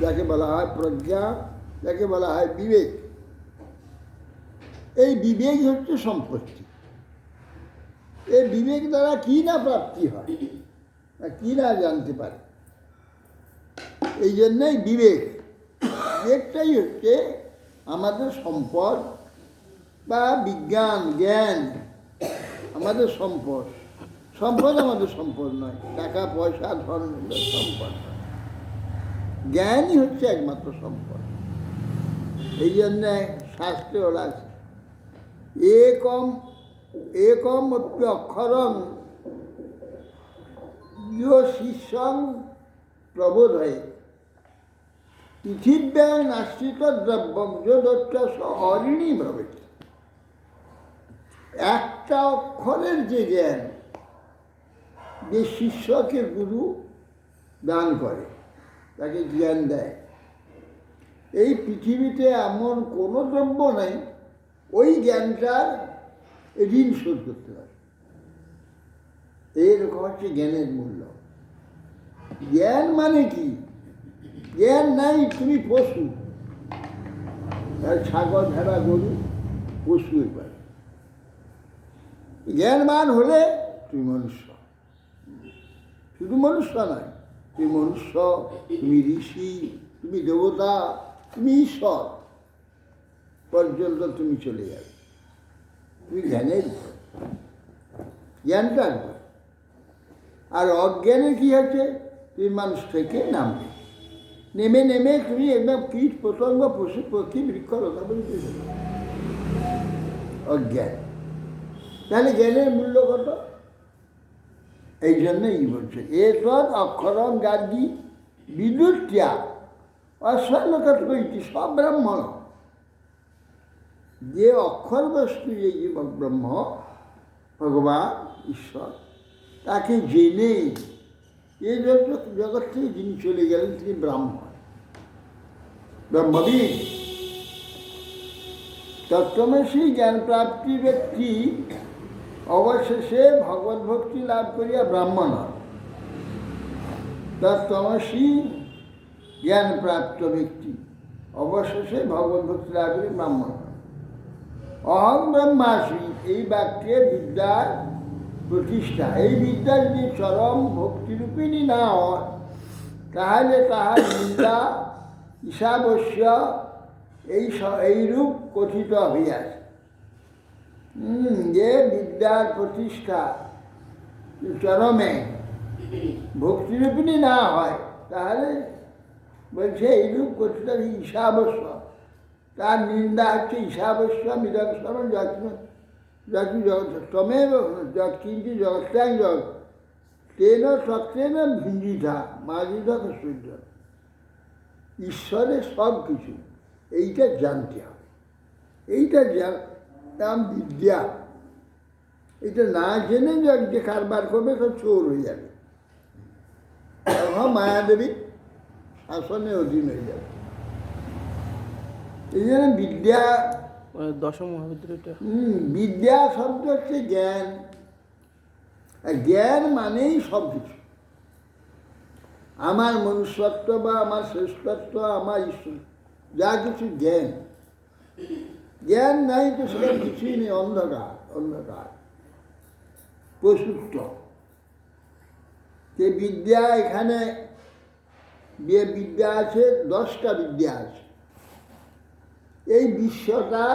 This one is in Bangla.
যাকে বলা হয় প্রজ্ঞা, যাকে বলা হয় বিবেক। এই বিবেক হচ্ছে সম্পত্তি। এই বিবেক দ্বারা কি না প্রাপ্তি হয়, কি না জানতে পারে। এই জন্যই বিবেকটাই হচ্ছে আমাদের সম্পদ বা বিজ্ঞান জ্ঞান আমাদের সম্পদ। আমাদের সম্পদ নয়, টাকা পয়সা ধন সম্পদ নয়, জ্ঞানই হচ্ছে একমাত্র সম্পদ। এই জন্যে শাস্ত্রে ওরা আছে একম অক্ষরং শিষ্যং প্রবোধয়ে পৃথিব্যাং নাস্তিত দ্রব্যম যদচ্চ অঋণী ভবেৎ। একটা অক্ষরের যে জ্ঞান, যে শিষ্যকে গুরু দান করে, তাকে জ্ঞান দেয়, এই পৃথিবীতে এমন কোনো দ্রব্য নেই ওই জ্ঞানটার ঋণ শোধ করতে পারে। এইরকম হচ্ছে জ্ঞানের মূল্য। জ্ঞান মানে কি? জ্ঞান নাই, তুমি পশু। ছাগল, ভেড়া, গরু পশু। এবার জ্ঞানবান হলে তুমি মনুষ্য। শুধু মনুষ্য নয়, তুমি মনুষ্য, তুমি ঋষি, তুমি দেবতা, তুমি ঈশ্বর পর্যন্ত তুমি চলে যাবে। তুমি জ্ঞানের জ্ঞানটা আসবে। আর অজ্ঞানে কি হচ্ছে? তুমি মানুষ থেকে নামবে, নেমে তুমি একদম কীট পতঙ্গ পশু পক্ষী বৃক্ষলতা বলতে অজ্ঞান। তাহলে জ্ঞানের মূল্য কত? এই জন্যই বলছে এতদ অক্ষরম গার্গী বিদুত্যা অশ্বলকটি সব ব্রাহ্মণ। যে অক্ষর বস্তু, এই যে ব্রহ্ম ভগবান ঈশ্বর, তাকে জেনে এই জগৎ থেকে যিনি চলে গেলেন তিনি ব্রাহ্মণ, ব্রহ্মবিদ। তত্ত্বমসি জ্ঞান প্রাপ্তি ব্যক্তি অবশেষে ভগবত ভক্তি লাভ করিয়া ব্রাহ্মণ হন। তত্ত্বমসি জ্ঞান প্রাপ্ত ব্যক্তি অবশেষে ভগবত ভক্তি লাভ করে ব্রাহ্মণ হন। অহং ব্রহ্মাসি, এই বাক্যে বিদ্যার প্রতিষ্ঠা। এই বিদ্যা যদি চরম ভক্তিরূপিণী না হয়, তাহলে তাহার নিন্দা ঈশাবস্য এইরূপ কথিত হইয়াছে। যে বিদ্যার প্রতিষ্ঠা চরমে ভক্তিরূপিণী না হয়, তাহলে বলছে এইরূপ কথিত ঈশাবস্য। তার নিন্দা হচ্ছে ঈশাবস্য মিদং সর্বং তমেব যৎকিঞ্চিৎ জগত্যাং জগৎ তেন তত্ত্বেন ভিঞ্জিতা মাজিদক সূর্য। ঈশ্বরের সব কিছু, এইটা জানতে হবে। এইটা নাম বিদ্যা। এটা না জেনে যে কারবার করবে সব চোর হয়ে যাবে, তখন মায়াদেবী শাসনের অধীন হয়ে যাবে। এই জন্য বিদ্যা, দশম মহাবিদ্যালয়টা বিদ্যা শব্দ হচ্ছে জ্ঞান। আর জ্ঞান মানেই সব কিছু। আমার মনুষ্যত্ব বা আমার শ্রেষ্ঠত্ব, আমার ঈশ্বর, যা কিছু জ্ঞান। জ্ঞান নাই তো সেটা কিছুই নেই, অন্ধকার পশুত্ব। যে বিদ্যা, এখানে যে বিদ্যা আছে, 10টা বিদ্যা আছে। এই বিশ্বটা